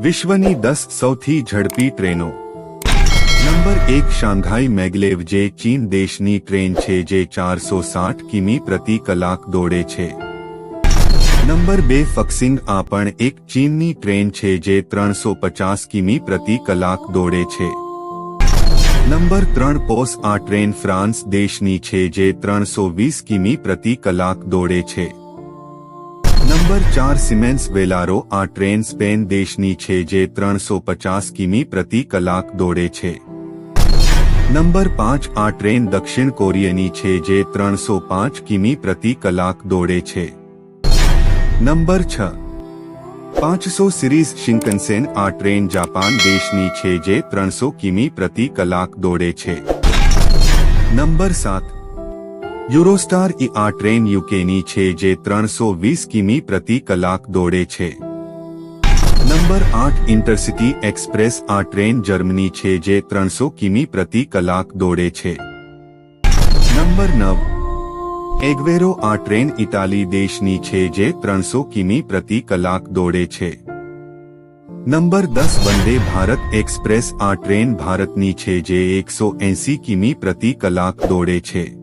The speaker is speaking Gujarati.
વિશ્વની 10 સૌથી ઝડપી ટ્રેનો. નંબર 1 શાંઘાઈ મેગ્લેવ જે ચીન દેશની ટ્રેન છે જે 460 કિમી પ્રતિ કલાક દોડે છે. નંબર 2 ફક્સિંગ આ પણ એક ચીનની ટ્રેન છે જે 350 કિમી પ્રતિ કલાક દોડે છે. નંબર 3 પોસ આ ટ્રેન ફ્રાન્સ દેશની છે જે 320 કિમી પ્રતિ કલાક દોડે છે. નંબર 4 સિમેન્સ વેલારો આ ટ્રેન સ્પેન દેશની છે જે 350 કિમી પ્રતિ કલાક દોડે છે. નંબર 5 આ ટ્રેન દક્ષિણ કોરિયાની છે જે 305 કિમી પ્રતિ કલાક દોડે છે. નંબર 6 500 સિરીઝ શિન્કનસેન આ ટ્રેન જાપાન દેશની છે જે 300 કિમી પ્રતિ કલાક દોડે છે. નંબર 7 યુરોસ્ટાર આ ટ્રેન યુકેની છે જે 320 કિમી પ્રતિ કલાક દોડે છે. નંબર 8 ઇન્ટરસિટી એક્સપ્રેસ આ ટ્રેન જર્મની છે જે 300 કિમી પ્રતિ કલાક દોડે છે. નંબર 9 એગ્વેરો આ ટ્રેન ઇટાલી દેશની છે જે 300 કિમી પ્રતિ કલાક દોડે છે. નંબર 10 વંદે ભારત એક્સપ્રેસ આ ટ્રેન ભારતની છે જે 180 કિમી પ્રતિ કલાક દોડે છે.